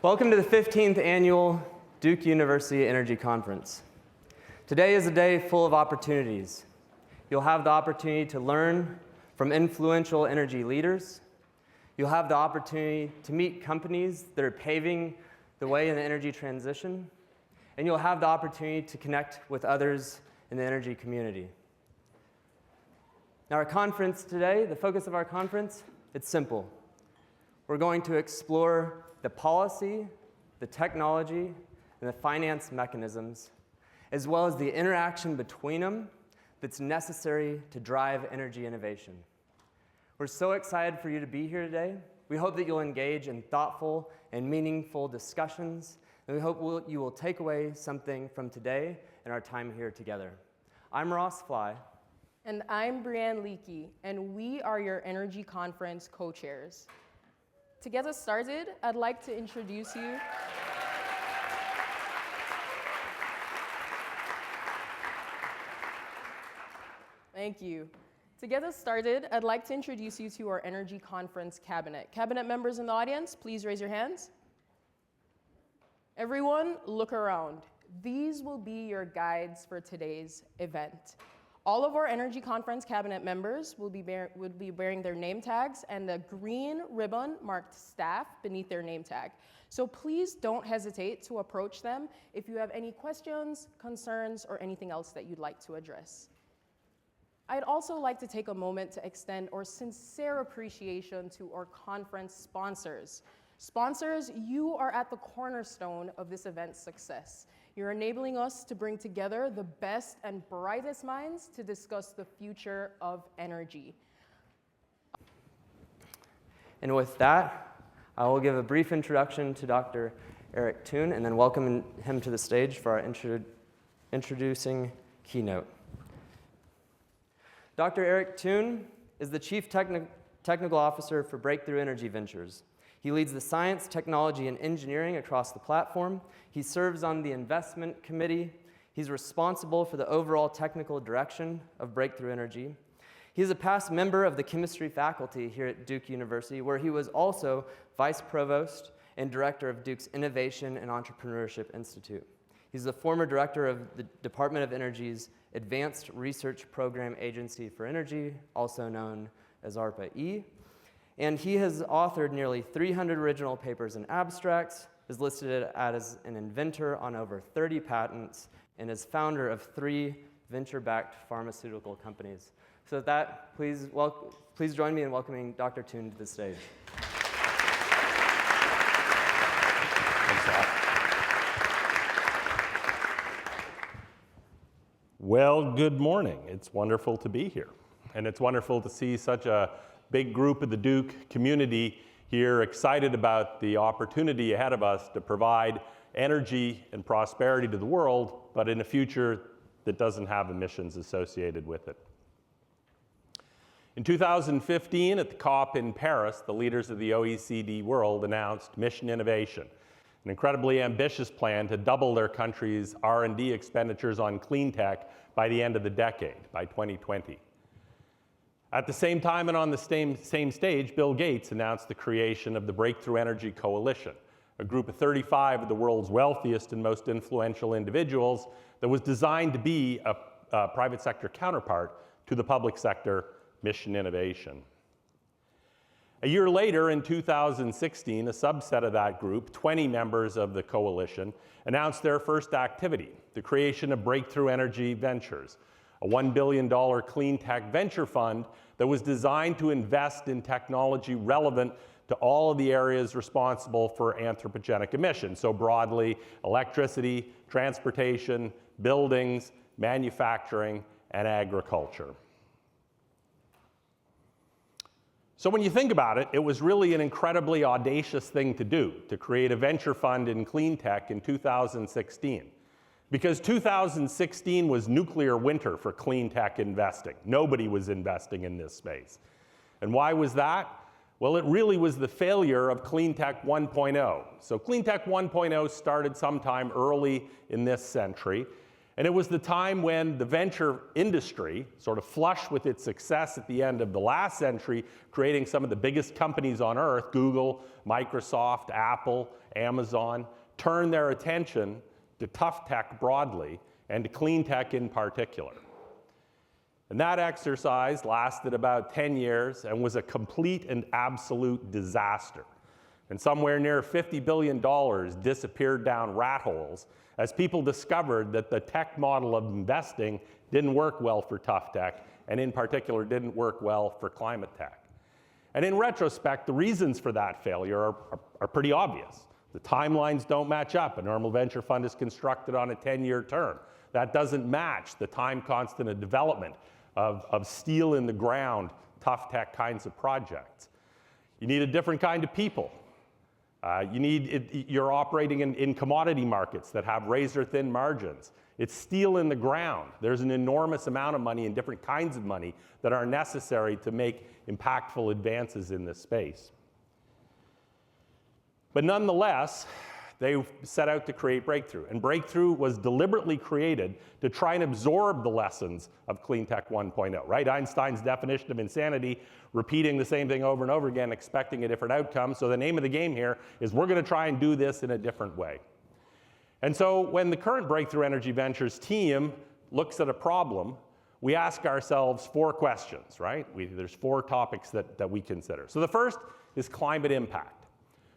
Welcome to the 15th Annual Duke University Energy Conference. Today is a day full of opportunities. You'll have the opportunity to learn from influential energy leaders. You'll have the opportunity to meet companies that are paving the way in the energy transition. And you'll have the opportunity to connect with others in the energy community. Now, our conference today, the focus of our conference, it's simple. We're going to explore the policy, the technology, and the finance mechanisms, as well as the interaction between them that's necessary to drive energy innovation. We're so excited for you to be here today. We hope that you'll engage in thoughtful and meaningful discussions, and we hope you will take away something from today and our time here together. I'm Ross Fly. And I'm Brianne Leakey, and we are your Energy Conference co-chairs. To get us started, I'd like to introduce you Thank you. To get us started, I'd like to introduce you to our Energy Conference Cabinet. Cabinet members in the audience, please raise your hands. Everyone, look around. These will be your guides for today's event. All of our Energy Conference Cabinet members will be wearing their name tags and the green ribbon marked staff beneath their name tag. So please don't hesitate to approach them if you have any questions, concerns, or anything else that you'd like to address. I'd also like to take a moment to extend our sincere appreciation to our conference sponsors. Sponsors, you are at the cornerstone of this event's success. You're enabling us to bring together the best and brightest minds to discuss the future of energy. And with that, I will give a brief introduction to Dr. Eric Toone and then welcome him to the stage for our introducing keynote. Dr. Eric Toone is the Chief Technical Officer for Breakthrough Energy Ventures. He leads the science, technology, and engineering across the platform. He serves on the investment committee. He's responsible for the overall technical direction of Breakthrough Energy. He's a past member of the chemistry faculty here at Duke University, where he was also vice provost and director of Duke's Innovation and Entrepreneurship Institute. He's the former director of the Department of Energy's Advanced Research Program Agency for Energy, also known as ARPA-E. And he has authored nearly 300 original papers and abstracts, is listed as an inventor on over 30 patents, and is founder of 3 venture-backed pharmaceutical companies. So with that, please join me in welcoming Dr. Toone to the stage. Well, good morning. It's wonderful to be here. And it's wonderful to see such a big group of the Duke community here excited about the opportunity ahead of us to provide energy and prosperity to the world, but in a future that doesn't have emissions associated with it. In 2015, at the COP in Paris, the leaders of the OECD world announced Mission Innovation, an incredibly ambitious plan to double their country's R&D expenditures on clean tech by the end of the decade, by 2020. At the same time and on the same stage, Bill Gates announced the creation of the Breakthrough Energy Coalition, a group of 35 of the world's wealthiest and most influential individuals that was designed to be a private sector counterpart to the public sector mission innovation. A year later, in 2016, a subset of that group, 20 members of the coalition, announced their first activity, the creation of Breakthrough Energy Ventures, a $1 billion clean tech venture fund that was designed to invest in technology relevant to all of the areas responsible for anthropogenic emissions. So broadly, electricity, transportation, buildings, manufacturing, and agriculture. So when you think about it, it was really an incredibly audacious thing to do, to create a venture fund in clean tech in 2016. Because 2016 was nuclear winter for clean tech investing. Nobody was investing in this space. And why was that? Well, it really was the failure of Clean Tech 1.0. So Clean Tech 1.0 started sometime early in this century, And it was the time when the venture industry, sort of flush with its success at the end of the last century, creating some of the biggest companies on earth, Google, Microsoft, Apple, Amazon, turned their attention to tough tech broadly and to clean tech in particular. And that exercise lasted about 10 years and was a complete and absolute disaster. And somewhere near $50 billion disappeared down rat holes as people discovered that the tech model of investing didn't work well for tough tech, and in particular didn't work well for climate tech. And in retrospect, the reasons for that failure are pretty obvious. The timelines don't match up. A normal venture fund is constructed on a 10-year term. That doesn't match the time constant of development of steel in the ground, tough tech kinds of projects. You need a different kind of people. You're operating in commodity markets that have razor-thin margins. It's steel in the ground. There's an enormous amount of money and different kinds of money that are necessary to make impactful advances in this space. But nonetheless, they set out to create Breakthrough. And Breakthrough was deliberately created to try and absorb the lessons of Clean Tech 1.0, right? Einstein's definition of insanity, repeating the same thing over and over again, expecting a different outcome. So the name of the game here is we're going to try and do this in a different way. And so when the current Breakthrough Energy Ventures team looks at a problem, we ask ourselves 4 questions, right? There's 4 topics that we consider. So the first is climate impact.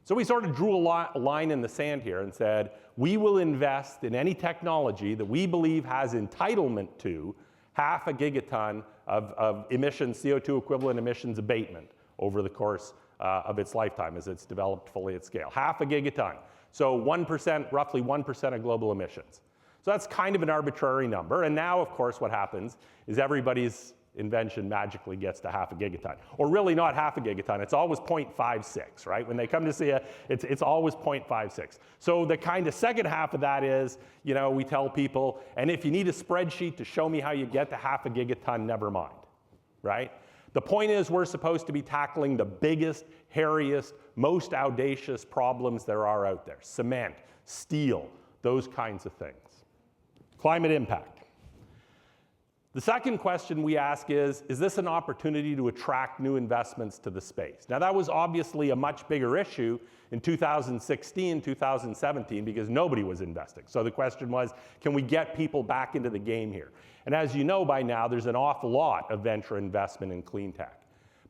So we sort of drew a line in the sand here and said, we will invest in any technology that we believe has entitlement to half a gigaton of emissions, CO2 equivalent emissions abatement over the course of its lifetime as it's developed fully at scale. Half a gigaton. So 1%, roughly 1% of global emissions. So that's kind of an arbitrary number. And now, of course, what happens is everybody's invention magically gets to half a gigaton. Or really not half a gigaton, it's always 0.56, right? When they come to see it, it's always 0.56. So the kind of second half of that is, we tell people, and if you need a spreadsheet to show me how you get to half a gigaton, never mind, right? The point is we're supposed to be tackling the biggest, hairiest, most audacious problems there are out there. Cement, steel, those kinds of things. Climate impact. The second question we ask is this an opportunity to attract new investments to the space? Now, that was obviously a much bigger issue in 2016, 2017, because nobody was investing. So the question was, can we get people back into the game here? And as you know by now, there's an awful lot of venture investment in clean tech.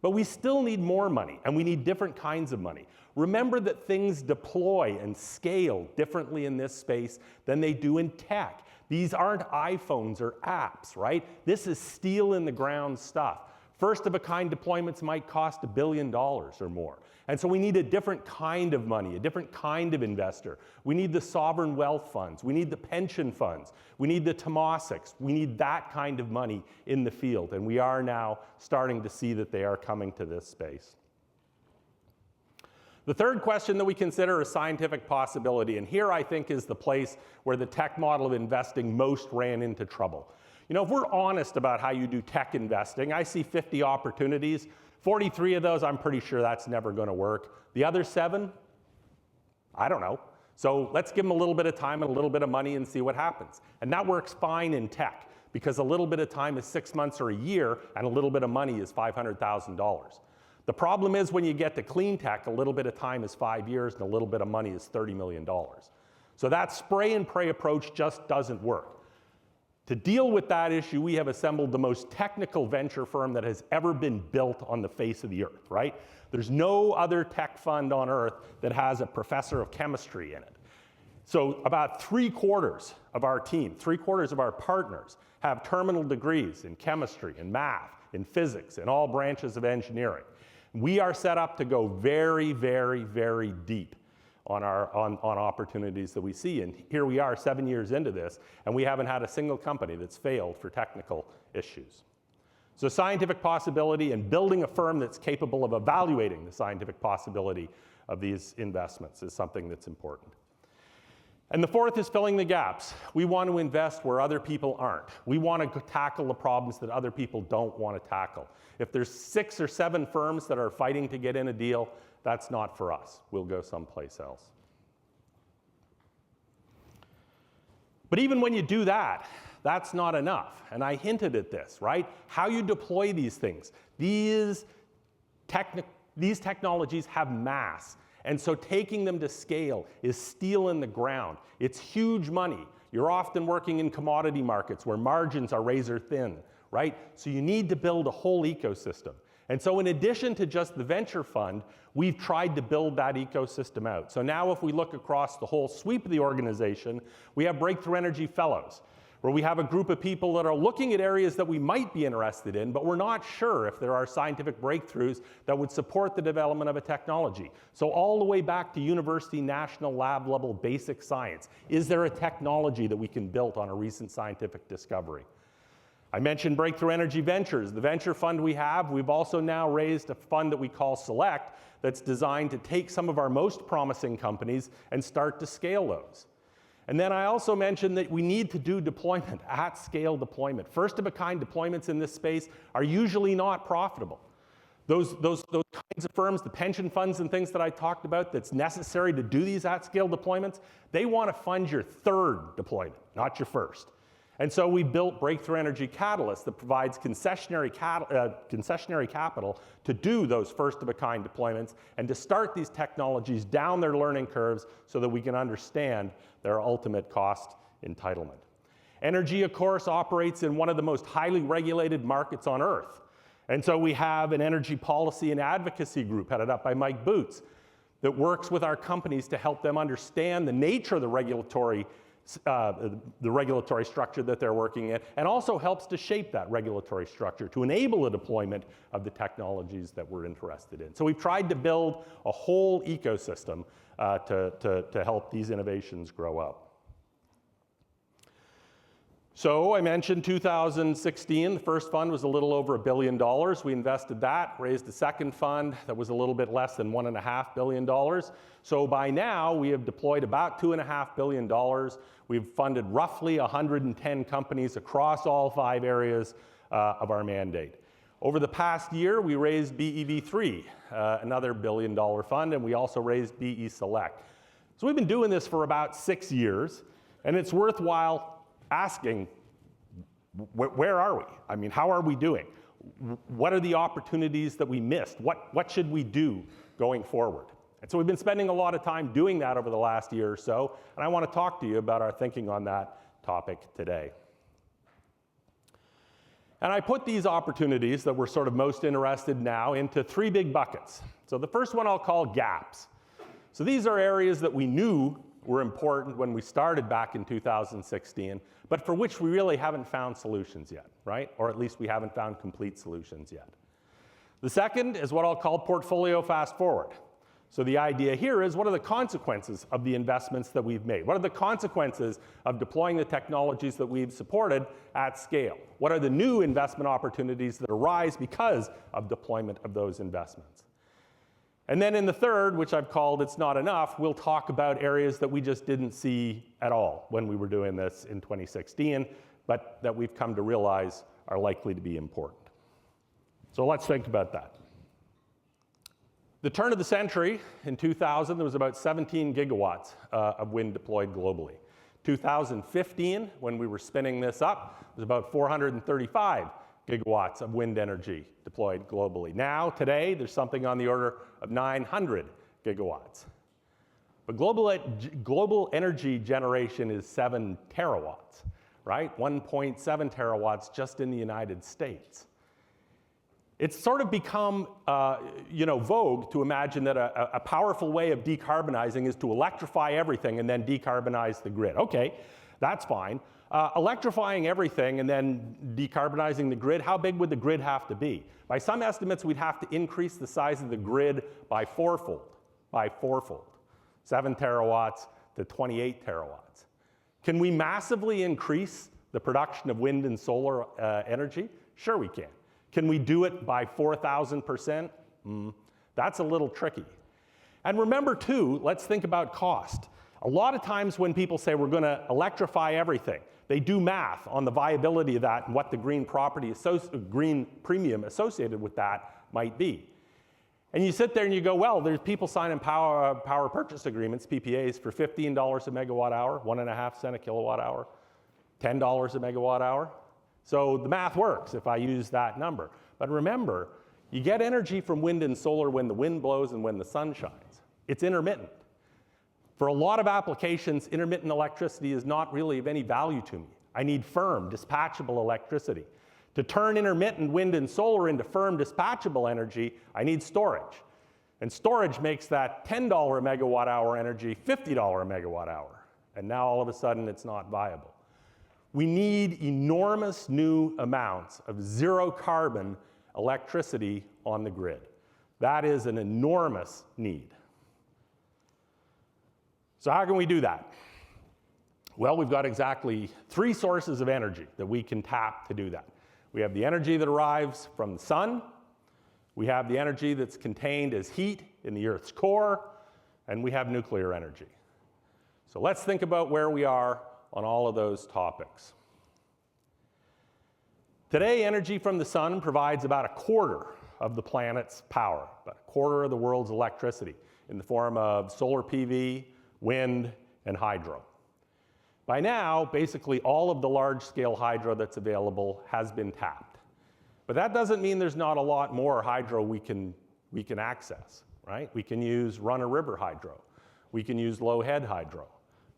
But we still need more money, and we need different kinds of money. Remember that things deploy and scale differently in this space than they do in tech. These aren't iPhones or apps, right? This is steel in the ground stuff. First of a kind deployments might cost $1 billion or more. And so we need a different kind of money, a different kind of investor. We need the sovereign wealth funds. We need the pension funds. We need the Temaseks. We need that kind of money in the field. And we are now starting to see that they are coming to this space. The third question that we consider is scientific possibility. And here I think is the place where the tech model of investing most ran into trouble. If we're honest about how you do tech investing, I see 50 opportunities. 43 of those, I'm pretty sure that's never going to work. The other 7, I don't know. So let's give them a little bit of time and a little bit of money and see what happens. And that works fine in tech because a little bit of time is 6 months or a year and a little bit of money is $500,000. The problem is when you get to clean tech, a little bit of time is 5 years and a little bit of money is $30 million. So that spray and pray approach just doesn't work. To deal with that issue, we have assembled the most technical venture firm that has ever been built on the face of the earth, right? There's no other tech fund on earth that has a professor of chemistry in it. So about 3/4 of our team, 3/4 of our partners have terminal degrees in chemistry, in math, in physics, in all branches of engineering. We are set up to go very, very, very deep on opportunities that we see. And here we are 7 years into this, and we haven't had a single company that's failed for technical issues. So scientific possibility and building a firm that's capable of evaluating the scientific possibility of these investments is something that's important. And the fourth is filling the gaps. We want to invest where other people aren't. We want to tackle the problems that other people don't want to tackle. If there's 6 or 7 firms that are fighting to get in a deal, that's not for us. We'll go someplace else. But even when you do that, that's not enough. And I hinted at this, right? How you deploy these things. These technologies have mass. And so taking them to scale is steel in the ground. It's huge money. You're often working in commodity markets where margins are razor thin, right? So you need to build a whole ecosystem. And so in addition to just the venture fund, we've tried to build that ecosystem out. So now if we look across the whole sweep of the organization, we have Breakthrough Energy Fellows, where we have a group of people that are looking at areas that we might be interested in, but we're not sure if there are scientific breakthroughs that would support the development of a technology. So all the way back to university, national lab level basic science. Is there a technology that we can build on a recent scientific discovery? I mentioned Breakthrough Energy Ventures, the venture fund we have. We've also now raised a fund that we call Select that's designed to take some of our most promising companies and start to scale those. And then I also mentioned that we need to do deployment, at-scale deployment. First-of-a-kind deployments in this space are usually not profitable. Those kinds of firms, the pension funds and things that I talked about that's necessary to do these at-scale deployments, they want to fund your third deployment, not your first. And so we built Breakthrough Energy Catalyst that provides concessionary capital to do those first-of-a-kind deployments and to start these technologies down their learning curves so that we can understand their ultimate cost entitlement. Energy, of course, operates in one of the most highly regulated markets on Earth. And so we have an energy policy and advocacy group headed up by Mike Boots that works with our companies to help them understand the nature of the regulatory structure that they're working in, and also helps to shape that regulatory structure to enable the deployment of the technologies that we're interested in. So we've tried to build a whole ecosystem to help these innovations grow up. So I mentioned 2016, the first fund was a little over $1 billion. We invested that, raised a second fund that was a little bit less than $1.5 billion. So by now, we have deployed about $2.5 billion. We've funded roughly 110 companies across all 5 areas of our mandate. Over the past year, we raised BEV3, another $1 billion fund, and we also raised BE Select. So we've been doing this for about 6 years, and it's worthwhile asking, where are we? I mean, how are we doing? What are the opportunities that we missed? What should we do going forward? And so we've been spending a lot of time doing that over the last year or so, and I want to talk to you about our thinking on that topic today. And I put these opportunities that we're sort of most interested now into 3 big buckets. So the first one I'll call gaps. So these are areas that we knew were important when we started back in 2016, but for which we really haven't found solutions yet, right? Or at least we haven't found complete solutions yet. The second is what I'll call portfolio fast forward. So the idea here is, what are the consequences of the investments that we've made? What are the consequences of deploying the technologies that we've supported at scale? What are the new investment opportunities that arise because of deployment of those investments? And then in the third, which I've called It's Not Enough, we'll talk about areas that we just didn't see at all when we were doing this in 2016, but that we've come to realize are likely to be important. So let's think about that. The turn of the century, in 2000, there was about 17 gigawatts of wind deployed globally. 2015, when we were spinning this up, was about 435 gigawatts of wind energy deployed globally. Now, today, there's something on the order of 900 gigawatts. But global energy generation is 7 terawatts, right? 1.7 terawatts just in the United States. It's sort of become vogue to imagine that a powerful way of decarbonizing is to electrify everything and then decarbonize the grid. Okay, that's fine. Electrifying everything and then decarbonizing the grid, how big would the grid have to be? By some estimates, we'd have to increase the size of the grid by fourfold. 7 terawatts to 28 terawatts. Can we massively increase the production of wind and solar energy? Sure we can. Can we do it by 4,000%? That's a little tricky. And remember too, let's think about cost. A lot of times when people say we're going to electrify everything, they do math on the viability of that and what the green premium associated with that might be. And you sit there and you go, well, there's people signing power purchase agreements, PPAs, for $15 a megawatt hour, 1.5 cents a kilowatt hour. $10 a megawatt hour. So the math works if I use that number. But remember, you get energy from wind and solar when the wind blows and when the sun shines. It's intermittent. For a lot of applications, intermittent electricity is not really of any value to me. I need firm, dispatchable electricity. To turn intermittent wind and solar into firm, dispatchable energy, I need storage. And storage makes that $10 a megawatt hour energy $50 a megawatt hour. And now all of a sudden it's not viable. We need enormous new amounts of zero carbon electricity on the grid. That is an enormous need. So how can we do that? Well, we've got exactly 3 sources of energy that we can tap to do that. We have the energy that arrives from the sun, we have the energy that's contained as heat in the Earth's core, and we have nuclear energy. So let's think about where we are on all of those topics. Today, energy from the sun provides about a quarter of the planet's power, about a quarter of the world's electricity in the form of solar PV, wind, and hydro. By now, basically all of the large-scale hydro that's available has been tapped. But that doesn't mean there's not a lot more hydro we can access, right? We can use run-of-river hydro. We can use low-head hydro.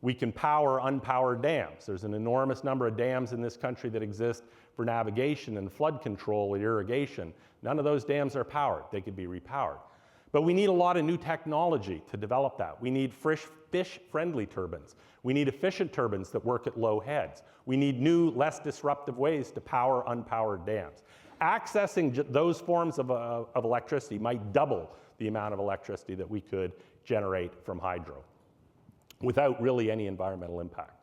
We can power unpowered dams. There's an enormous number of dams in this country that exist for navigation and flood control and irrigation. None of those dams are powered. They could be repowered. But we need a lot of new technology to develop that. We need fish-friendly turbines. We need efficient turbines that work at low heads. We need new, less disruptive ways to power unpowered dams. Accessing those forms of electricity might double the amount of electricity that we could generate from hydro without really any environmental impact.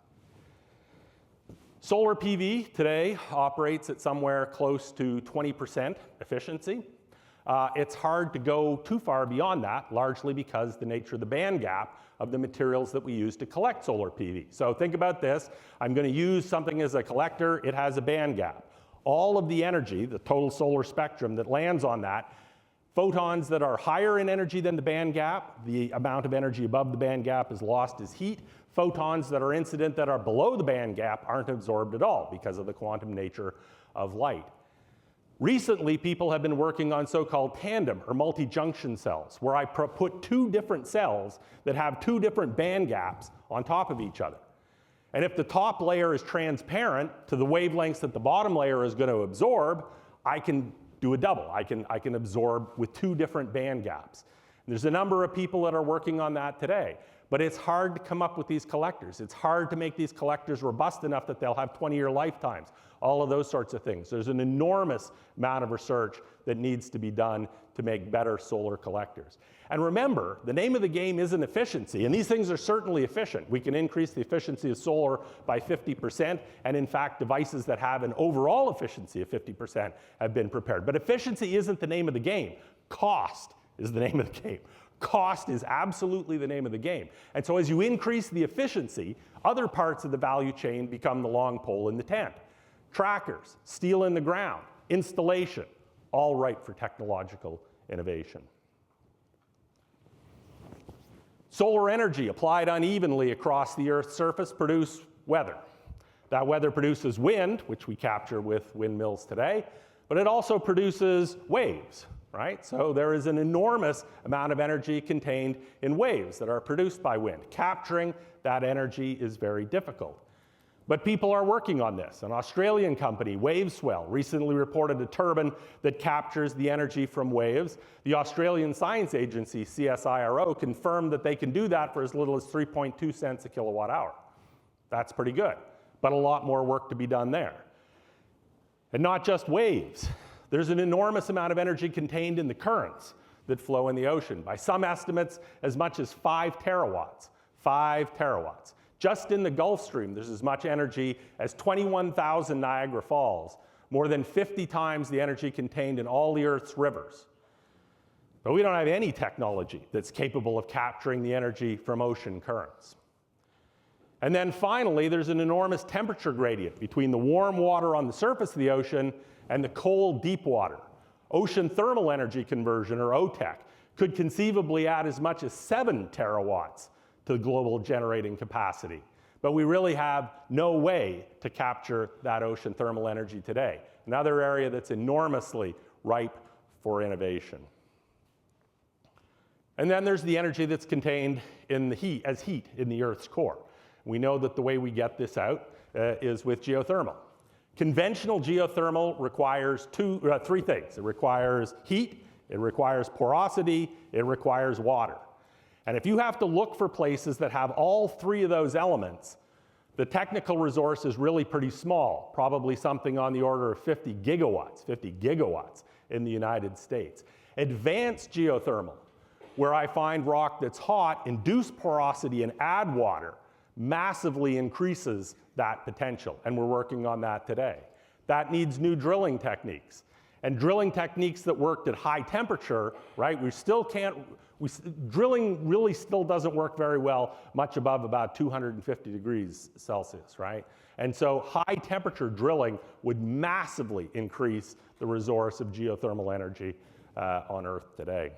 Solar PV today operates at somewhere close to 20% efficiency. It's hard to go too far beyond that, largely because the nature of the band gap of the materials that we use to collect solar PV. So think about this. I'm going to use something as a collector. It has a band gap. All of the energy, the total solar spectrum that lands on that, photons that are higher in energy than the band gap, the amount of energy above the band gap is lost as heat. Photons that are incident that are below the band gap aren't absorbed at all because of the quantum nature of light. Recently, people have been working on so-called tandem or multi-junction cells, where I put 2 different cells that have 2 different band gaps on top of each other. And if the top layer is transparent to the wavelengths that the bottom layer is going to absorb, I can do a double. I can absorb with 2 different band gaps. And there's a number of people that are working on that today. But it's hard to come up with these collectors. It's hard to make these collectors robust enough that they'll have 20-year lifetimes, all of those sorts of things. There's an enormous amount of research that needs to be done to make better solar collectors. And remember, the name of the game isn't efficiency, and these things are certainly efficient. We can increase the efficiency of solar by 50%, and in fact, devices that have an overall efficiency of 50% have been prepared. But efficiency isn't the name of the game. Cost is the name of the game. Cost is absolutely the name of the game. And so as you increase the efficiency, other parts of the value chain become the long pole in the tent. Trackers, steel in the ground, installation, all ripe for technological innovation. Solar energy applied unevenly across the Earth's surface produces weather. That weather produces wind, which we capture with windmills today, but it also produces waves. Right? So there is an enormous amount of energy contained in waves that are produced by wind. Capturing that energy is very difficult. But people are working on this. An Australian company, Waveswell, recently reported a turbine that captures the energy from waves. The Australian Science Agency, CSIRO, confirmed that they can do that for as little as 3.2 cents a kilowatt hour. That's pretty good, but a lot more work to be done there. And not just waves. There's an enormous amount of energy contained in the currents that flow in the ocean. By some estimates, as much as 5 terawatts. 5 terawatts. Just in the Gulf Stream, there's as much energy as 21,000 Niagara Falls, more than 50 times the energy contained in all the Earth's rivers. But we don't have any technology that's capable of capturing the energy from ocean currents. And then finally, there's an enormous temperature gradient between the warm water on the surface of the ocean and the cold deep water. Ocean thermal energy conversion, or OTEC, could conceivably add as much as 7 terawatts to the global generating capacity. But we really have no way to capture that ocean thermal energy today. Another area that's enormously ripe for innovation. And then there's the energy that's contained in the heat, as heat in the Earth's core. We know that the way we get this out is with geothermal. Conventional geothermal requires three things. It requires heat, it requires porosity, it requires water. And if you have to look for places that have all three of those elements, the technical resource is really pretty small, probably something on the order of 50 gigawatts in the United States. Advanced geothermal, where I find rock that's hot, induce porosity and add water, massively increases that potential, and we're working on that today. That needs new drilling techniques. And drilling techniques that worked at high temperature, right, drilling really still doesn't work very well much above about 250 degrees Celsius, right? And so high temperature drilling would massively increase the resource of geothermal energy on Earth today.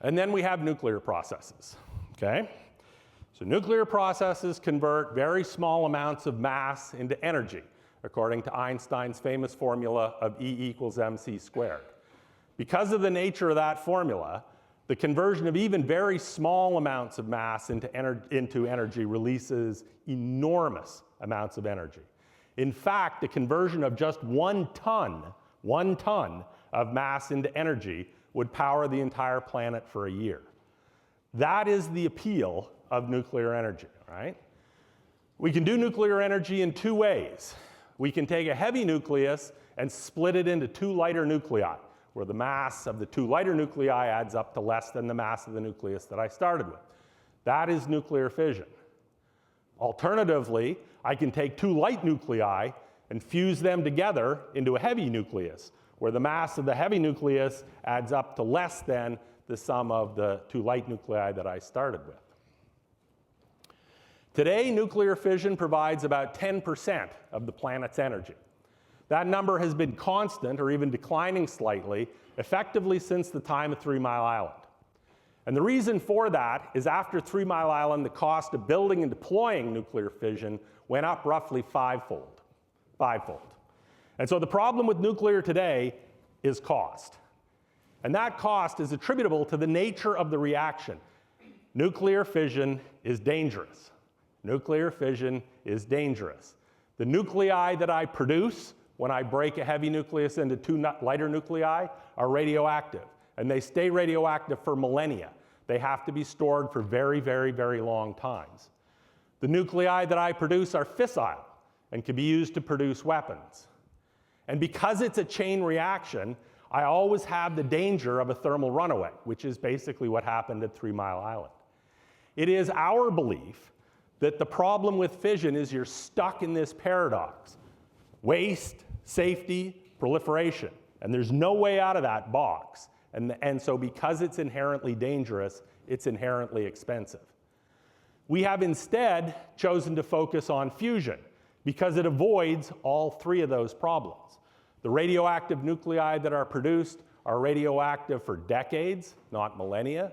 And then we have nuclear processes, okay? So nuclear processes convert very small amounts of mass into energy, according to Einstein's famous formula of E = mc squared. Because of the nature of that formula, the conversion of even very small amounts of mass into energy releases enormous amounts of energy. In fact, the conversion of just 1 ton of mass into energy would power the entire planet for a year. That is the appeal of nuclear energy, right? We can do nuclear energy in two ways. We can take a heavy nucleus and split it into 2 lighter nuclei, where the mass of the 2 lighter nuclei adds up to less than the mass of the nucleus that I started with. That is nuclear fission. Alternatively, I can take 2 light nuclei and fuse them together into a heavy nucleus, where the mass of the heavy nucleus adds up to less than the sum of the 2 light nuclei that I started with. Today, nuclear fission provides about 10% of the planet's energy. That number has been constant or even declining slightly, effectively since the time of 3 Mile Island. And the reason for that is after 3 Mile Island, the cost of building and deploying nuclear fission went up roughly fivefold. And so the problem with nuclear today is cost. And that cost is attributable to the nature of the reaction. Nuclear fission is dangerous. Nuclear fission is dangerous. The nuclei that I produce when I break a heavy nucleus into 2 lighter nuclei are radioactive, and they stay radioactive for millennia. They have to be stored for very, very, very long times. The nuclei that I produce are fissile and can be used to produce weapons. And because it's a chain reaction, I always have the danger of a thermal runaway, which is basically what happened at 3 Mile Island. It is our belief that the problem with fission is you're stuck in this paradox: waste, safety, proliferation. And there's no way out of that box. And so because it's inherently dangerous, it's inherently expensive. We have instead chosen to focus on fusion because it avoids all 3 of those problems. The radioactive nuclei that are produced are radioactive for decades, not millennia.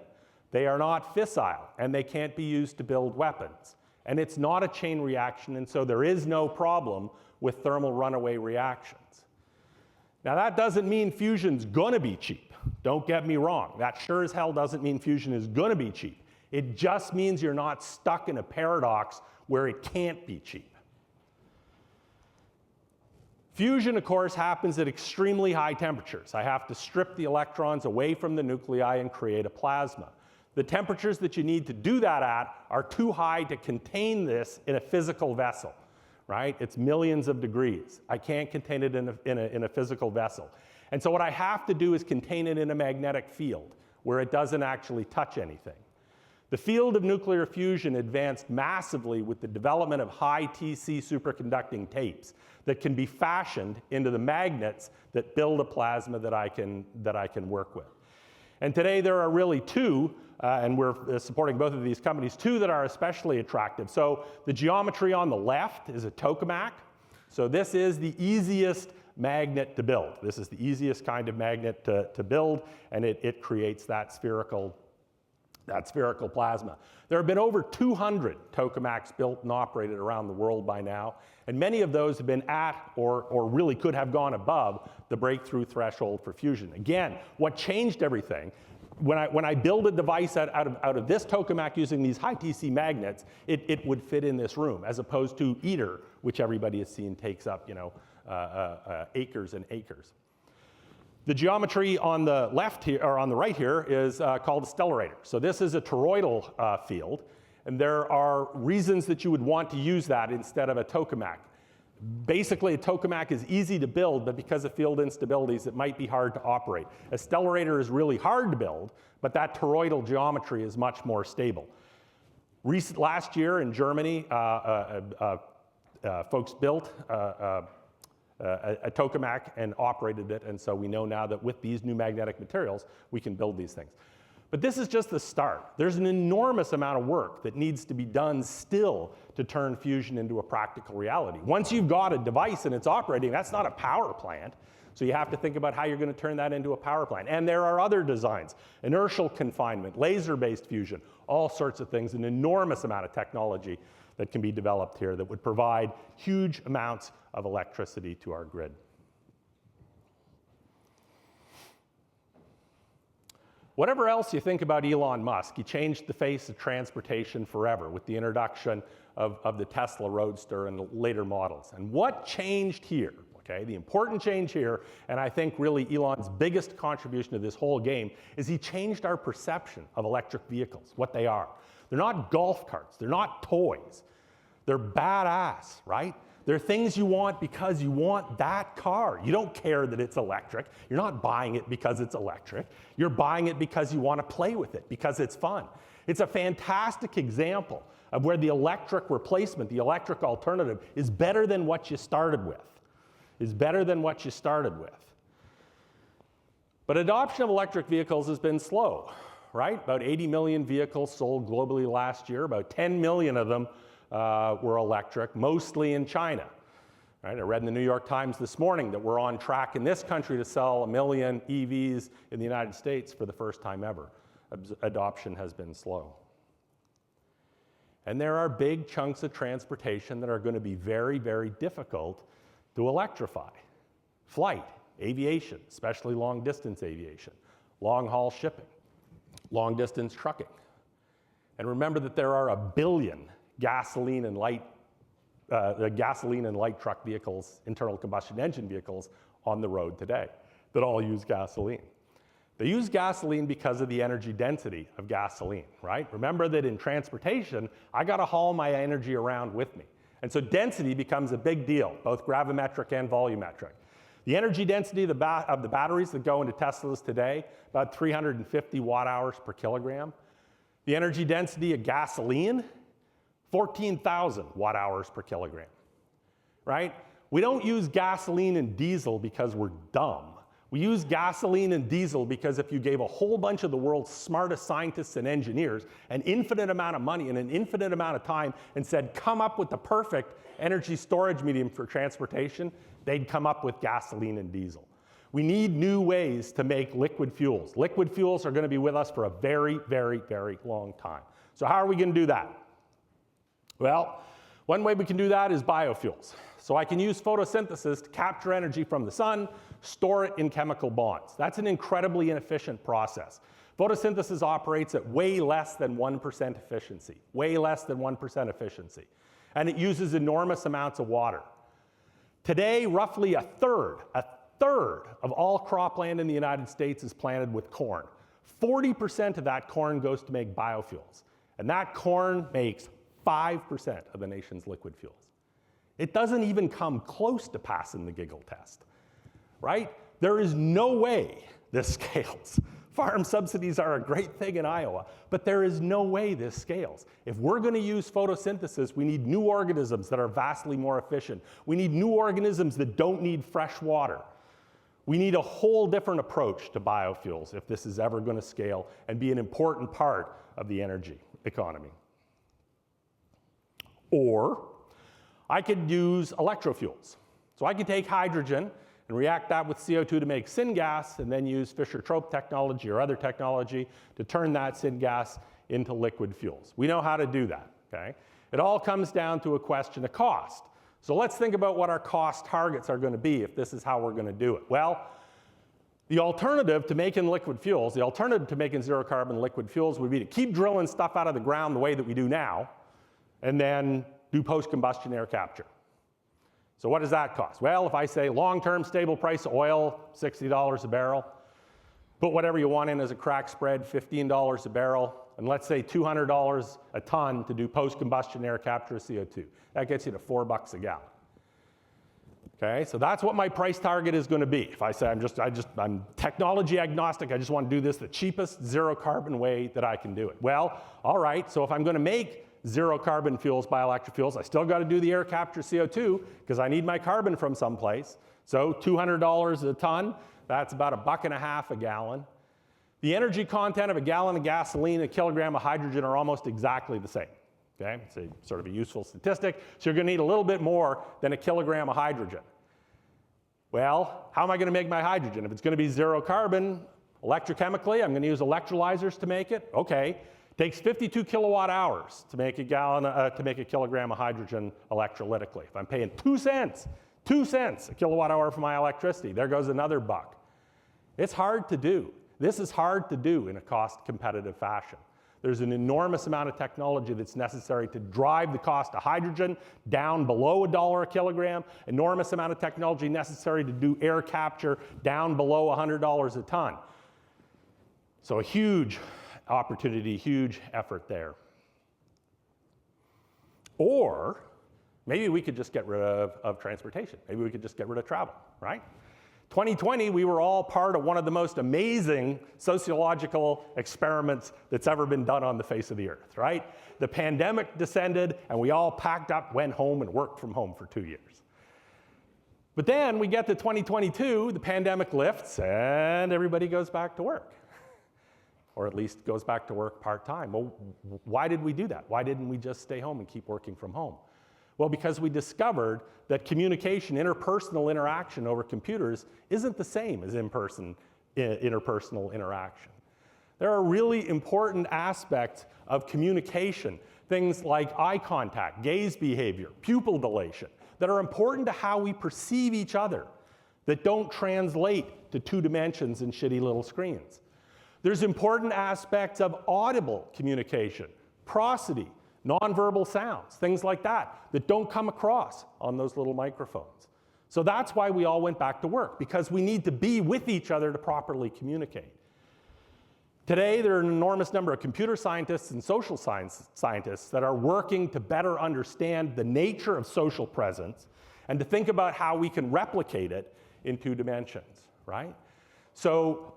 They are not fissile, and they can't be used to build weapons. And it's not a chain reaction, and so there is no problem with thermal runaway reactions. Now, that doesn't mean fusion's gonna be cheap. Don't get me wrong. That sure as hell doesn't mean fusion is gonna be cheap. It just means you're not stuck in a paradox where it can't be cheap. Fusion, of course, happens at extremely high temperatures. I have to strip the electrons away from the nuclei and create a plasma. The temperatures that you need to do that at are too high to contain this in a physical vessel, right? It's millions of degrees. I can't contain it in a physical vessel. And so what I have to do is contain it in a magnetic field where it doesn't actually touch anything. The field of nuclear fusion advanced massively with the development of high TC superconducting tapes that can be fashioned into the magnets that build a plasma that I can work with. And today there are really 2, and we're supporting both of these companies, 2 that are especially attractive. So the geometry on the left is a tokamak. So this is the easiest magnet to build. This is the easiest kind of magnet to build, and it creates that spherical That spherical plasma. There have been over 200 tokamaks built and operated around the world by now, and many of those have been at or really could have gone above the breakthrough threshold for fusion. Again, what changed everything, when I build a device out of this tokamak using these high TC magnets, it would fit in this room, as opposed to ITER, which everybody has seen takes up acres and acres. The geometry on the left here, or on the right here, is called a stellarator. So this is a toroidal field, and there are reasons that you would want to use that instead of a tokamak. Basically, a tokamak is easy to build, but because of field instabilities, it might be hard to operate. A stellarator is really hard to build, but that toroidal geometry is much more stable. Last year in Germany, folks built a tokamak and operated it, and so we know now that with these new magnetic materials, we can build these things. But this is just the start. There's an enormous amount of work that needs to be done still to turn fusion into a practical reality. Once you've got a device and it's operating, that's not a power plant, so you have to think about how you're going to turn that into a power plant. And there are other designs: inertial confinement, laser-based fusion, all sorts of things, an enormous amount of technology that can be developed here that would provide huge amounts of electricity to our grid. Whatever else you think about Elon Musk, he changed the face of transportation forever with the introduction of the Tesla Roadster and the later models. And what changed here? Okay, the important change here, and I think really Elon's biggest contribution to this whole game, is he changed our perception of electric vehicles, what they are. They're not golf carts, they're not toys. They're badass, right? They're things you want because you want that car. You don't care that it's electric. You're not buying it because it's electric. You're buying it because you want to play with it, because it's fun. It's a fantastic example of where the electric replacement, the electric alternative, is better than what you started with. But adoption of electric vehicles has been slow, right? About 80 million vehicles sold globally last year. About 10 million of them were electric, mostly in China. Right? I read in the New York Times this morning that we're on track in this country to sell 1 million EVs in the United States for the first time ever. Adoption has been slow. And there are big chunks of transportation that are going to be very, very difficult to electrify. Flight, aviation, especially long-distance aviation, long-haul shipping, long-distance trucking. And remember that there are 1 billion gasoline and light truck vehicles, internal combustion engine vehicles, on the road today that all use gasoline. They use gasoline because of the energy density of gasoline, right? Remember that in transportation, I got to haul my energy around with me. And so density becomes a big deal, both gravimetric and volumetric. The energy density of the batteries that go into Teslas today, about 350 watt-hours per kilogram. The energy density of gasoline, 14,000 watt-hours per kilogram, right? We don't use gasoline and diesel because we're dumb. We use gasoline and diesel because if you gave a whole bunch of the world's smartest scientists and engineers an infinite amount of money and an infinite amount of time and said, come up with the perfect energy storage medium for transportation, they'd come up with gasoline and diesel. We need new ways to make liquid fuels. Liquid fuels are going to be with us for a very, very, very long time. So how are we going to do that? Well, one way we can do that is biofuels. So I can use photosynthesis to capture energy from the sun, store it in chemical bonds. That's an incredibly inefficient process. Photosynthesis operates at way less than 1% efficiency, And it uses enormous amounts of water. Today, roughly a third of all cropland in the United States is planted with corn. 40% of that corn goes to make biofuels. And that corn makes 5% of the nation's liquid fuels. It doesn't even come close to passing the giggle test, right? There is no way this scales. Farm subsidies are a great thing in Iowa, but there is no way this scales. If we're going to use photosynthesis, we need new organisms that are vastly more efficient. We need new organisms that don't need fresh water. We need a whole different approach to biofuels if this is ever going to scale and be an important part of the energy economy. Or I could use electrofuels. So I could take hydrogen and react that with CO2 to make syngas, and then use Fischer-Tropsch technology or other technology to turn that syngas into liquid fuels. We know how to do that, okay? It all comes down to a question of cost. So let's think about what our cost targets are going to be if this is how we're going to do it. Well, the alternative to making liquid fuels, the alternative to making zero carbon liquid fuels would be to keep drilling stuff out of the ground the way that we do now, and then do post-combustion air capture. So what does that cost? Well, if I say long-term stable price of oil, $60 a barrel, put whatever you want in as a crack spread, $15 a barrel, and let's say $200 a ton to do post-combustion air capture of CO2. That gets you to $4 a gallon. Okay, so that's what my price target is going to be. If I say I'm technology agnostic, I just want to do this the cheapest zero carbon way that I can do it. Well, all right, so if I'm going to make zero carbon fuels, bioelectric fuels, I still got to do the air capture CO2 because I need my carbon from someplace. So $200 a ton, that's about $1.50 a gallon. The energy content of a gallon of gasoline and a kilogram of hydrogen are almost exactly the same. Okay, it's a sort of a useful statistic. So you're going to need a little bit more than a kilogram of hydrogen. Well, how am I going to make my hydrogen? If it's going to be zero carbon, electrochemically, I'm going to use electrolyzers to make it. Okay, it takes 52 kilowatt hours to make a kilogram of hydrogen electrolytically. If I'm paying 2 cents a kilowatt hour for my electricity, there goes another buck. It's hard to do. This is hard to do in a cost-competitive fashion. There's an enormous amount of technology that's necessary to drive the cost of hydrogen down below $1 a kilogram, enormous amount of technology necessary to do air capture down below $100 a ton. So a huge opportunity, huge effort there. Or maybe we could just get rid of transportation. Maybe we could just get rid of travel, right? 2020, we were all part of one of the most amazing sociological experiments that's ever been done on the face of the earth, right? The pandemic descended, and we all packed up, went home, and worked from home for 2 years. But then we get to 2022, the pandemic lifts, and everybody goes back to work. Or at least goes back to work part-time. Well, why did we do that? Why didn't we just stay home and keep working from home? Well, because we discovered that communication, interpersonal interaction over computers isn't the same as in-person interpersonal interaction. There are really important aspects of communication, things like eye contact, gaze behavior, pupil dilation, that are important to how we perceive each other, that don't translate to 2 dimensions in shitty little screens. There's important aspects of audible communication, prosody, nonverbal sounds, things like that don't come across on those little microphones. So that's why we all went back to work, because we need to be with each other to properly communicate. Today, there are an enormous number of computer scientists and social science scientists that are working to better understand the nature of social presence and to think about how we can replicate it in 2 dimensions, right? So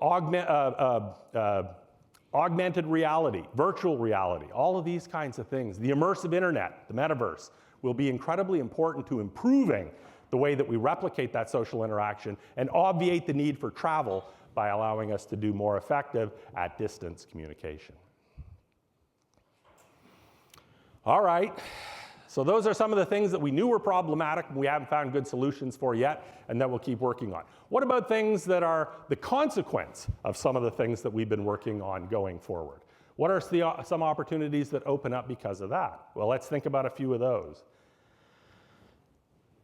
augmented reality, virtual reality, all of these kinds of things, the immersive internet, the metaverse, will be incredibly important to improving the way that we replicate that social interaction and obviate the need for travel by allowing us to do more effective at-distance communication. All right, so those are some of the things that we knew were problematic and we haven't found good solutions for yet, and that we'll keep working on. What about things that are the consequence of some of the things that we've been working on going forward? What are some opportunities that open up because of that? Well, let's think about a few of those.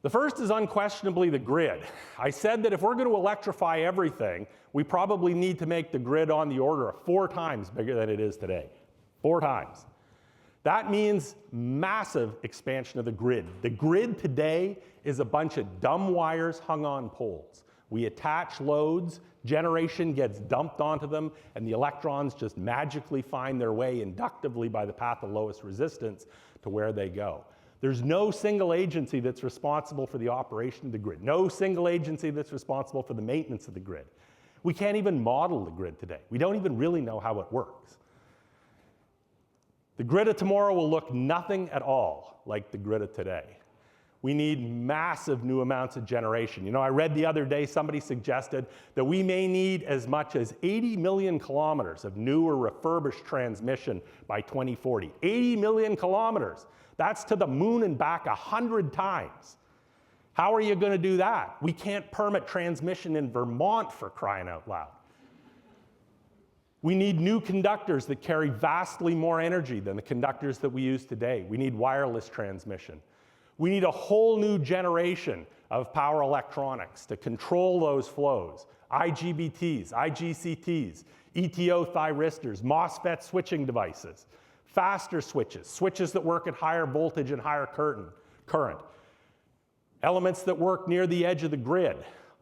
The first is unquestionably the grid. I said that if we're going to electrify everything, we probably need to make the grid on the order of 4 times bigger than it is today. 4 times. That means massive expansion of the grid. The grid today is a bunch of dumb wires hung on poles. We attach loads, generation gets dumped onto them, and the electrons just magically find their way inductively by the path of lowest resistance to where they go. There's no single agency that's responsible for the operation of the grid. No single agency that's responsible for the maintenance of the grid. We can't even model the grid today. We don't even really know how it works. The grid of tomorrow will look nothing at all like the grid of today. We need massive new amounts of generation. You know, I read the other day somebody suggested that we may need as much as 80 million kilometers of new or refurbished transmission by 2040. 80 million kilometers. That's to the moon and back 100 times. How are you going to do that? We can't permit transmission in Vermont, for crying out loud. We need new conductors that carry vastly more energy than the conductors that we use today. We need wireless transmission. We need a whole new generation of power electronics to control those flows. IGBTs, IGCTs, ETO thyristors, MOSFET switching devices, faster switches, switches that work at higher voltage and higher current, elements that work near the edge of the grid,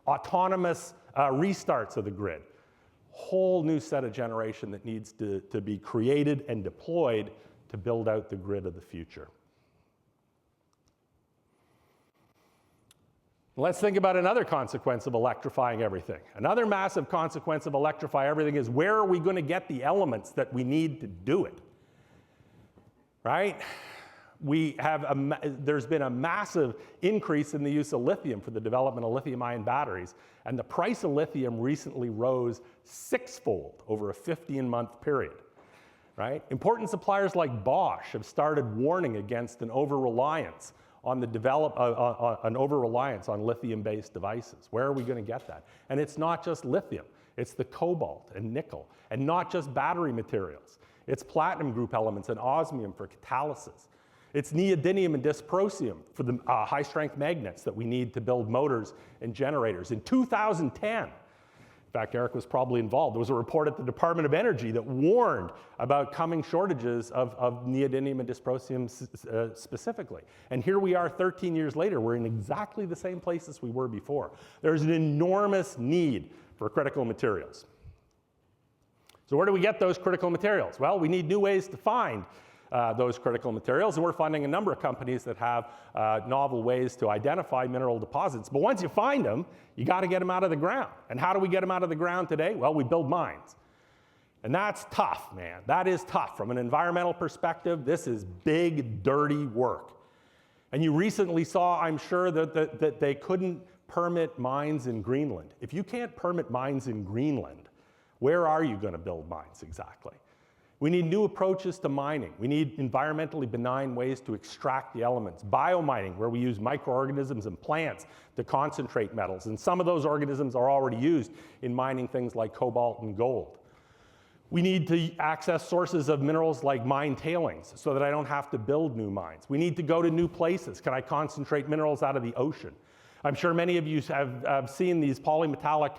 autonomous restarts of the grid. Whole new set of generation that needs to be created and deployed to build out the grid of the future. Let's think about another consequence of electrifying everything. Another massive consequence of electrify everything is, where are we going to get the elements that we need to do it? Right? There's been a massive increase in the use of lithium for the development of lithium-ion batteries, and the price of lithium recently rose 6-fold over a 15-month period. Right? Important suppliers like Bosch have started warning against an over-reliance on lithium-based devices. Where are we going to get that? And it's not just lithium. It's the cobalt and nickel, and not just battery materials. It's platinum group elements and osmium for catalysis. It's neodymium and dysprosium for the high-strength magnets that we need to build motors and generators. In 2010, in fact, Eric was probably involved, there was a report at the Department of Energy that warned about coming shortages of neodymium and dysprosium specifically. And here we are 13 years later, we're in exactly the same place as we were before. There's an enormous need for critical materials. So where do we get those critical materials? Well, we need new ways to find those critical materials, and we're funding a number of companies that have novel ways to identify mineral deposits. But once you find them, you got to get them out of the ground. And how do we get them out of the ground today? Well, we build mines. And that's tough, man. That is tough. From an environmental perspective, this is big, dirty work. And you recently saw, I'm sure, that they couldn't permit mines in Greenland. If you can't permit mines in Greenland, where are you going to build mines exactly? We need new approaches to mining. We need environmentally benign ways to extract the elements. Biomining, where we use microorganisms and plants to concentrate metals. And some of those organisms are already used in mining things like cobalt and gold. We need to access sources of minerals like mine tailings so that I don't have to build new mines. We need to go to new places. Can I concentrate minerals out of the ocean? I'm sure many of you have seen these polymetallic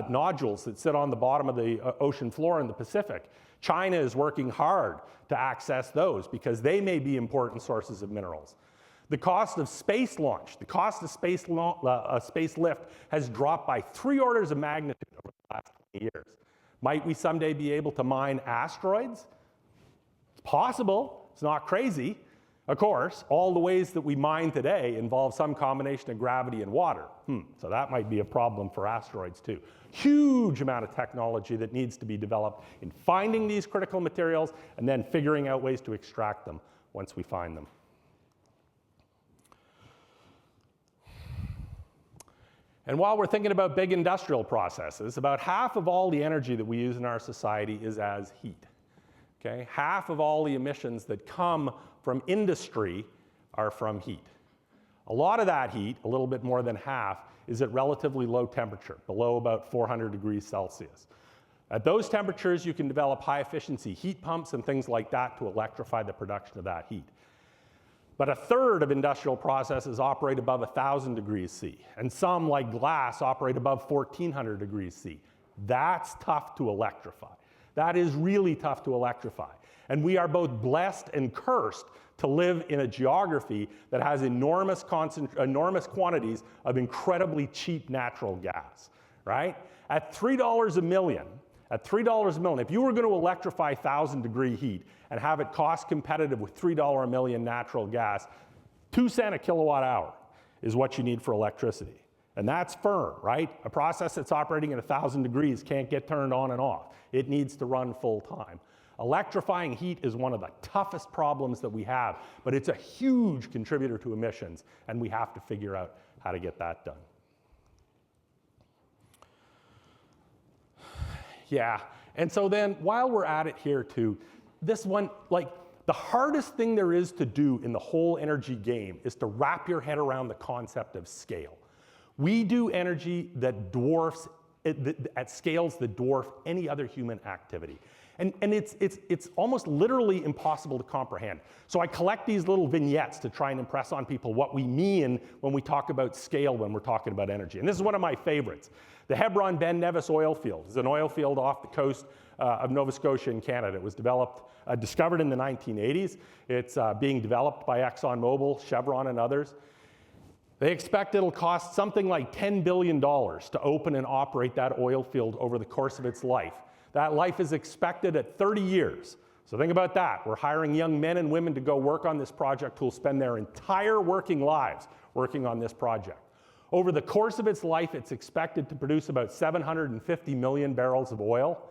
nodules that sit on the bottom of the ocean floor in the Pacific. China is working hard to access those because they may be important sources of minerals. The cost of space launch, the cost of space lift has dropped by 3 orders of magnitude over the last 20 years. Might we someday be able to mine asteroids? It's possible. It's not crazy. Of course, all the ways that we mine today involve some combination of gravity and water. So that might be a problem for asteroids too. Huge amount of technology that needs to be developed in finding these critical materials and then figuring out ways to extract them once we find them. And while we're thinking about big industrial processes, about half of all the energy that we use in our society is as heat. Okay? Half of all the emissions that come from industry are from heat. A lot of that heat, a little bit more than half, is at relatively low temperature, below about 400 degrees Celsius. At those temperatures, you can develop high-efficiency heat pumps and things like that to electrify the production of that heat. But a third of industrial processes operate above 1,000 degrees C, and some, like glass, operate above 1,400 degrees C. That's tough to electrify. That is really tough to electrify. And we are both blessed and cursed to live in a geography that has enormous quantities of incredibly cheap natural gas, right? At $3 a million, if you were going to electrify 1,000-degree heat and have it cost competitive with $3 a million natural gas, 2 cents a kilowatt hour is what you need for electricity. And that's firm, right? A process that's operating at 1,000 degrees can't get turned on and off. It needs to run full time. Electrifying heat is one of the toughest problems that we have, but it's a huge contributor to emissions, and we have to figure out how to get that done. Yeah, and so then while we're at it here too, this one, like The hardest thing there is to do in the whole energy game is to wrap your head around the concept of scale. We do energy that dwarfs, at scales that dwarf any other human activity. And it's almost literally impossible to comprehend. So I collect these little vignettes to try and impress on people what we mean when we talk about scale when we're talking about energy. And this is one of my favorites. The Hebron Ben Nevis oil field is an oil field off the coast of Nova Scotia in Canada. It was discovered in the 1980s. It's being developed by ExxonMobil, Chevron, and others. They expect it'll cost something like $10 billion to open and operate that oil field over the course of its life. That life is expected at 30 years. So think about that. We're hiring young men and women to go work on this project who will spend their entire working lives working on this project. Over the course of its life, it's expected to produce about 750 million barrels of oil.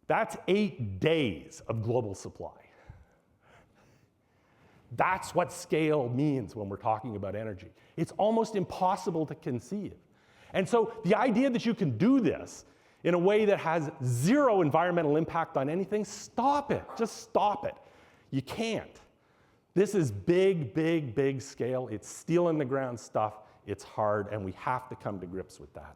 That's 8 days of global supply. That's what scale means when we're talking about energy. It's almost impossible to conceive. And so the idea that you can do this in a way that has zero environmental impact on anything, stop it. Just stop it. You can't. This is big, big, big scale. It's steel in the ground stuff. It's hard, and we have to come to grips with that.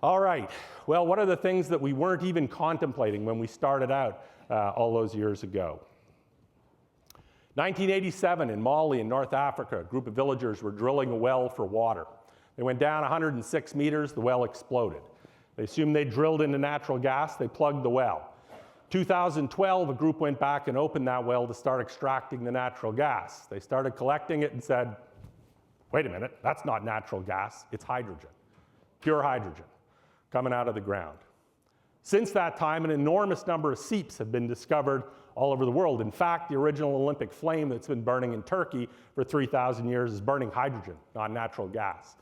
All right. Well, what are the things that we weren't even contemplating when we started out all those years ago? 1987 in Mali in North Africa, a group of villagers were drilling a well for water. They went down 106 meters, the well exploded. They assumed they drilled into natural gas, they plugged the well. 2012, a group went back and opened that well to start extracting the natural gas. They started collecting it and said, wait a minute, that's not natural gas, it's hydrogen, pure hydrogen, coming out of the ground. Since that time, an enormous number of seeps have been discovered all over the world. In fact, the original Olympic flame that's been burning in Turkey for 3,000 years is burning hydrogen, not natural gas.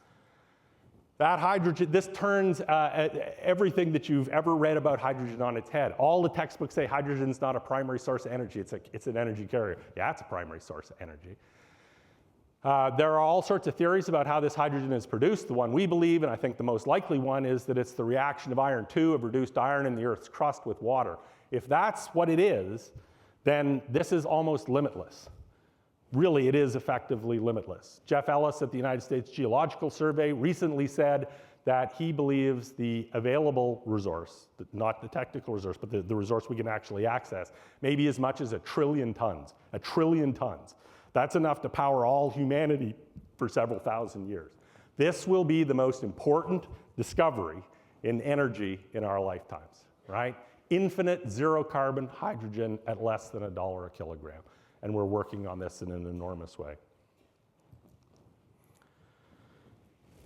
That hydrogen, this turns everything that you've ever read about hydrogen on its head. All the textbooks say hydrogen's not a primary source of energy, it's an energy carrier. Yeah, it's a primary source of energy. There are all sorts of theories about how this hydrogen is produced. The one we believe, and I think the most likely one, is that it's the reaction of iron 2 of reduced iron in the Earth's crust with water. If that's what it is, then this is almost limitless. Really, it is effectively limitless. Jeff Ellis at the United States Geological Survey recently said that he believes the available resource, not the technical resource, but the resource we can actually access, may be as much as 1 trillion tons. 1 trillion tons. That's enough to power all humanity for several thousand years. This will be the most important discovery in energy in our lifetimes, right? Infinite zero carbon hydrogen at less than $1 a kilogram. And we're working on this in an enormous way.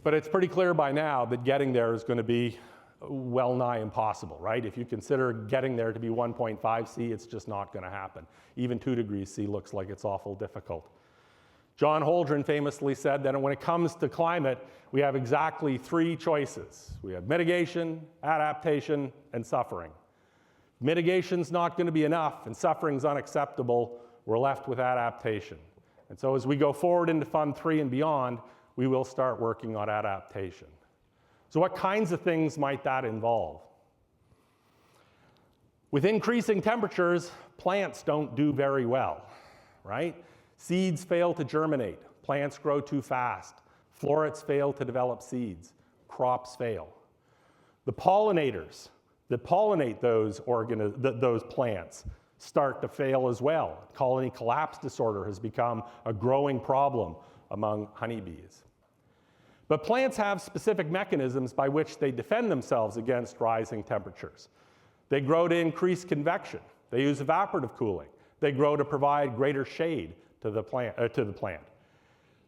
But it's pretty clear by now that getting there is going to be well nigh impossible, right? If you consider getting there to be 1.5 C, it's just not going to happen. Even 2 degrees C looks like it's awful difficult. John Holdren famously said that when it comes to climate, we have exactly 3 choices. We have mitigation, adaptation, and suffering. Mitigation's not going to be enough, and suffering's unacceptable. We're left with adaptation. And so as we go forward into Fund 3 and beyond, we will start working on adaptation. So what kinds of things might that involve? With increasing temperatures, plants don't do very well, right? Seeds fail to germinate, plants grow too fast, florets fail to develop seeds, crops fail. The pollinators that pollinate those plants start to fail as well. Colony collapse disorder has become a growing problem among honeybees. But plants have specific mechanisms by which they defend themselves against rising temperatures. They grow to increase convection. They use evaporative cooling. They grow to provide greater shade to the plant.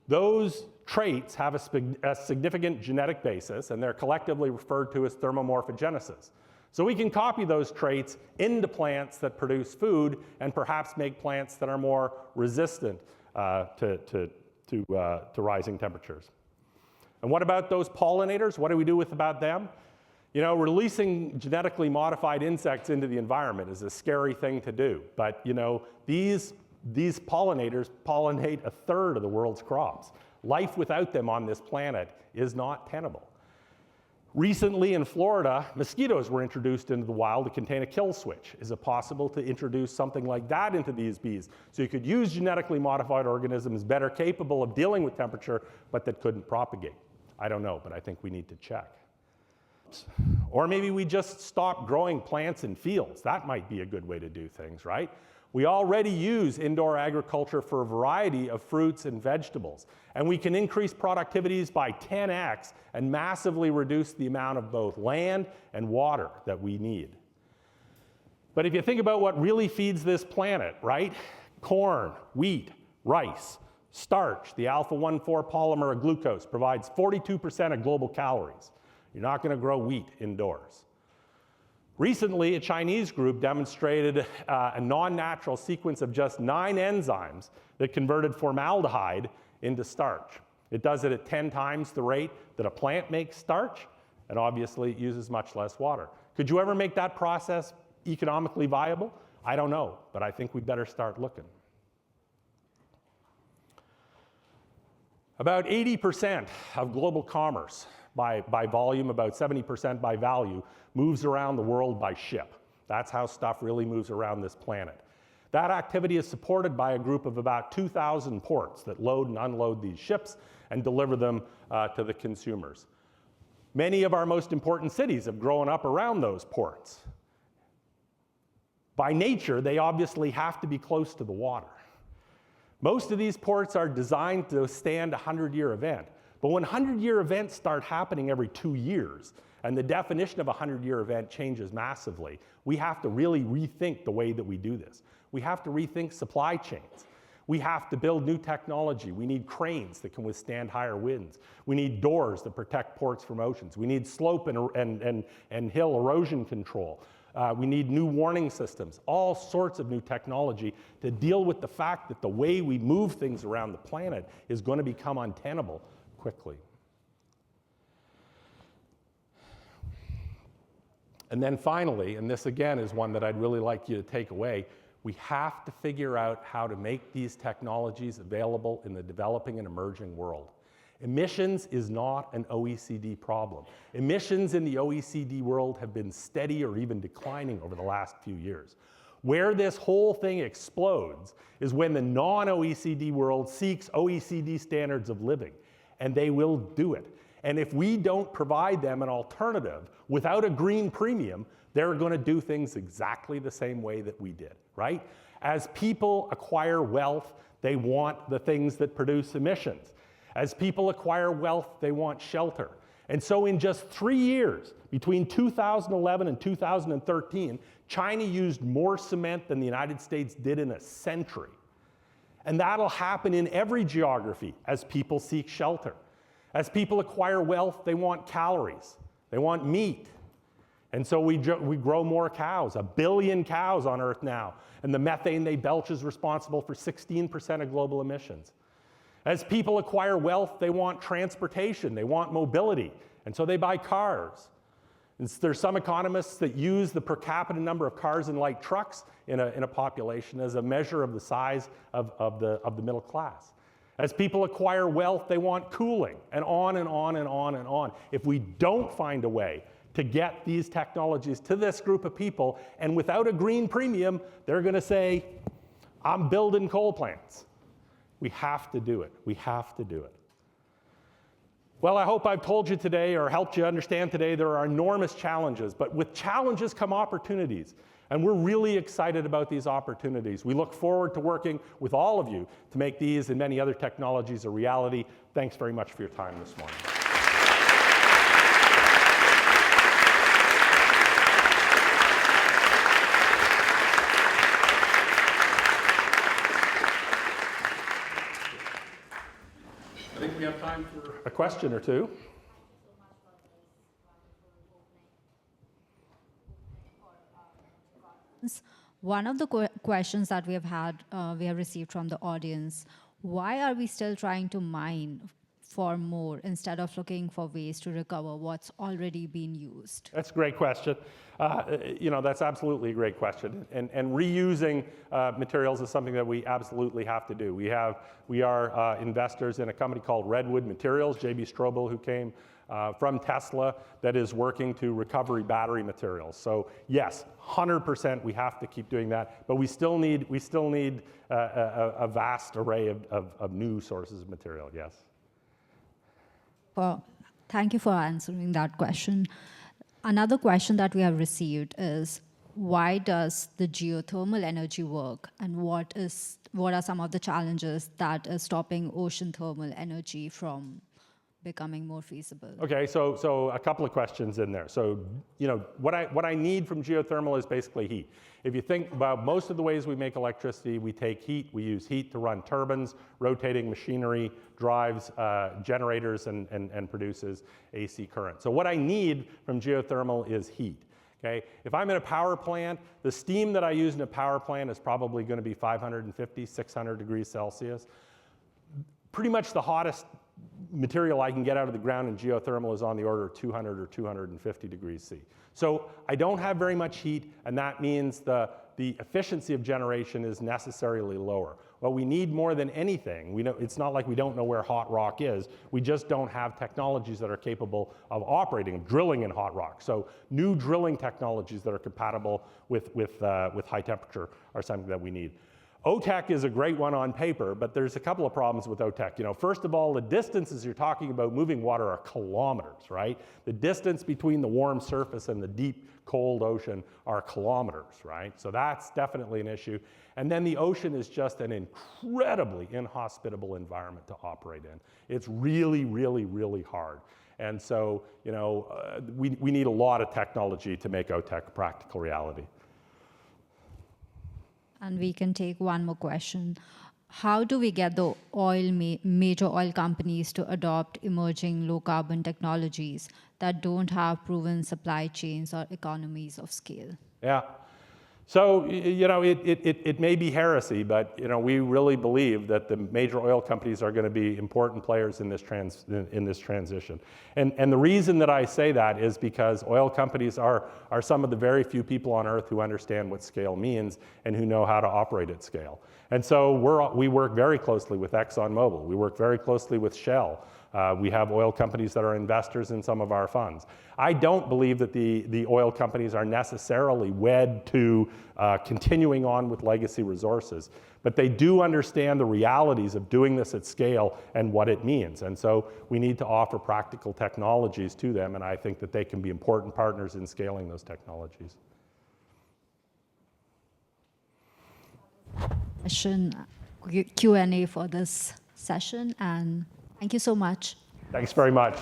Those traits have a significant genetic basis, and they're collectively referred to as thermomorphogenesis. So we can copy those traits into plants that produce food and perhaps make plants that are more resistant to rising temperatures. And what about those pollinators? What do we do about them? You know, releasing genetically modified insects into the environment is a scary thing to do. But, you know, these pollinators pollinate 1/3 of the world's crops. Life without them on this planet is not tenable. Recently in Florida, mosquitoes were introduced into the wild to contain a kill switch. Is it possible to introduce something like that into these bees so you could use genetically modified organisms better capable of dealing with temperature but that couldn't propagate? I don't know, but I think we need to check. Or maybe we just stop growing plants in fields. That might be a good way to do things, right? We already use indoor agriculture for a variety of fruits and vegetables, and we can increase productivities by 10x and massively reduce the amount of both land and water that we need. But if you think about what really feeds this planet, right? Corn, wheat, rice, starch, the alpha-1,4 polymer of glucose provides 42% of global calories. You're not going to grow wheat indoors. Recently, a Chinese group demonstrated a non-natural sequence of just 9 enzymes that converted formaldehyde into starch. It does it at 10 times the rate that a plant makes starch, and obviously it uses much less water. Could you ever make that process economically viable? I don't know, but I think we better start looking. About 80% of global commerce by volume, about 70% by value, moves around the world by ship. That's how stuff really moves around this planet. That activity is supported by a group of about 2,000 ports that load and unload these ships and deliver them to the consumers. Many of our most important cities have grown up around those ports. By nature, they obviously have to be close to the water. Most of these ports are designed to stand a 100-year event. But when 100-year events start happening every 2 years, and the definition of a 100-year event changes massively, we have to really rethink the way that we do this. We have to rethink supply chains. We have to build new technology. We need cranes that can withstand higher winds. We need doors that protect ports from oceans. We need slope and hill erosion control. We need new warning systems, all sorts of new technology to deal with the fact that the way we move things around the planet is going to become untenable quickly. And then finally, and this again is one that I'd really like you to take away, we have to figure out how to make these technologies available in the developing and emerging world. Emissions is not an OECD problem. Emissions in the OECD world have been steady or even declining over the last few years. Where this whole thing explodes is when the non-OECD world seeks OECD standards of living, and they will do it. And if we don't provide them an alternative without a green premium, they're going to do things exactly the same way that we did, right? As people acquire wealth, they want the things that produce emissions. As people acquire wealth, they want shelter. And so in just 3 years, between 2011 and 2013, China used more cement than the United States did in a century. And that'll happen in every geography as people seek shelter. As people acquire wealth, they want calories. They want meat. And so we grow more cows, 1 billion cows on Earth now. And the methane they belch is responsible for 16% of global emissions. As people acquire wealth, they want transportation. They want mobility. And so they buy cars. And there's some economists that use the per capita number of cars and light trucks in a population as a measure of the size of the middle class. As people acquire wealth, they want cooling, and on and on and on and on. If we don't find a way to get these technologies to this group of people, and without a green premium, they're going to say, I'm building coal plants. We have to do it. We have to do it. Well, I hope I've told you today, or helped you understand today, there are enormous challenges, but with challenges come opportunities. And we're really excited about these opportunities. We look forward to working with all of you to make these and many other technologies a reality. Thanks very much for your time this morning. I think we have time for a question or two. One of the questions that we have received from the audience: why are we still trying to mine for more instead of looking for ways to recover what's already been used? That's a great question. That's absolutely a great question. And reusing materials is something that we absolutely have to do. We are investors in a company called Redwood Materials, J.B. Strobel, who came from Tesla, that is working to recovery battery materials. So yes, 100% we have to keep doing that, but we still need a vast array of new sources of material, yes. Well, thank you for answering that question. Another question that we have received is, why does the geothermal energy work, and what are some of the challenges that is stopping ocean thermal energy from becoming more feasible? Okay, so a couple of questions in there. So, what I need from geothermal is basically heat. If you think about most of the ways we make electricity, we take heat, we use heat to run turbines, rotating machinery, drives generators, and produces AC current. So what I need from geothermal is heat. Okay? If I'm in a power plant, the steam that I use in a power plant is probably going to be 550, 600 degrees Celsius. Pretty much the hottest material I can get out of the ground in geothermal is on the order of 200 or 250 degrees C. So I don't have very much heat, and that means the efficiency of generation is necessarily lower. What we need more than anything, it's not like we don't know where hot rock is, we just don't have technologies that are capable of operating, drilling in hot rock. So new drilling technologies that are compatible with high temperature are something that we need. OTEC is a great one on paper, but there's a couple of problems with OTEC. First of all, the distances you're talking about moving water are kilometers, right? The distance between the warm surface and the deep, cold ocean are kilometers, right? So that's definitely an issue. And then the ocean is just an incredibly inhospitable environment to operate in. It's really, really, really hard. And so, we need a lot of technology to make OTEC a practical reality. And we can take one more question. How do we get the major oil companies to adopt emerging low-carbon technologies that don't have proven supply chains or economies of scale? Yeah. So, it may be heresy, but, we really believe that the major oil companies are going to be important players in this transition. And the reason that I say that is because oil companies are some of the very few people on earth who understand what scale means and who know how to operate at scale. And so we work very closely with ExxonMobil. We work very closely with Shell. We have oil companies that are investors in some of our funds. I don't believe that the oil companies are necessarily wed to continuing on with legacy resources, but they do understand the realities of doing this at scale and what it means. And so we need to offer practical technologies to them, and I think that they can be important partners in scaling those technologies. Q&A for this session, and thank you so much. Thanks very much.